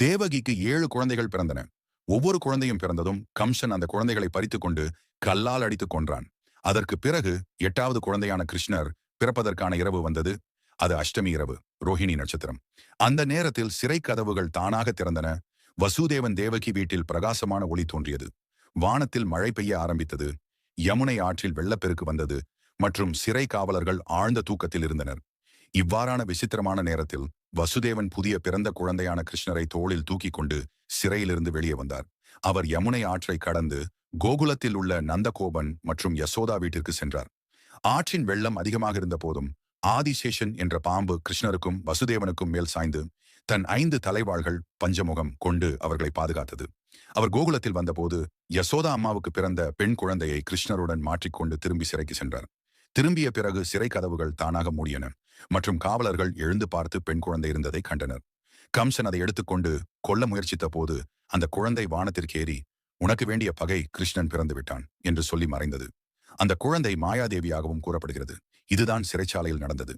தேவகிக்கு 7 குழந்தைகள் பிறந்தன. ஒவ்வொரு குழந்தையும் பிறந்ததும் கம்சன் அந்த குழந்தைகளை பறித்துக் கொண்டு கல்லால் அடித்துக் கொன்றான். அதற்கு பிறகு 8வது குழந்தையான கிருஷ்ணர் பிறப்பதற்கான இரவு வந்தது. அது அஷ்டமி இரவு, ரோஹிணி நட்சத்திரம். அந்த நேரத்தில் சிறை கதவுகள் தானாக திறந்தன. வசுதேவன் தேவகி வீட்டில் பிரகாசமான ஒளி தோன்றியது. வானத்தில் மழை பெய்ய ஆரம்பித்தது. யமுனை ஆற்றில் வெள்ளப்பெருக்கு வந்தது மற்றும் சிறை காவலர்கள் ஆழ்ந்த தூக்கத்தில் இருந்தனர். இவ்வாறான விசித்திரமான நேரத்தில் வசுதேவன் புதிய பிறந்த குழந்தையான கிருஷ்ணரை தோளில் தூக்கிக் கொண்டு சிறையிலிருந்து வெளியே வந்தார். அவர் யமுனை ஆற்றை கடந்து கோகுலத்தில் உள்ள நந்தகோபன் மற்றும் யசோதா வீட்டிற்கு சென்றார். ஆற்றின் வெள்ளம் அதிகமாக இருந்த போதும் ஆதிசேஷன் என்ற பாம்பு கிருஷ்ணருக்கும் வசுதேவனுக்கும் மேல் சாய்ந்து தன் 5 தலைவாள்கள் பஞ்சமுகம் கொண்டு அவர்களை பாதுகாத்தது. அவர் கோகுலத்தில் வந்தபோது யசோதா அம்மாவுக்கு பிறந்த பெண் குழந்தையை கிருஷ்ணருடன் மாற்றிக்கொண்டு திரும்பி சிறைக்கு சென்றார். திரும்பிய பிறகு சிறை கதவுகள் தானாக மூடியன மற்றும் காவலர்கள் எழுந்து பார்த்து பெண் குழந்தை இருந்ததை கண்டனர். கம்சன் அதை எடுத்துக்கொண்டு கொல்ல முயற்சித்த போது அந்த குழந்தை வானத்திற்கு ஏறி, உனக்கு வேண்டிய பகை கிருஷ்ணன் பிறந்து விட்டான் என்று சொல்லி மறைந்தது. அந்த குழந்தை மாயாதேவியாகவும் கூறப்படுகிறது. இதுதான் சிறைச்சாலையில் நடந்தது.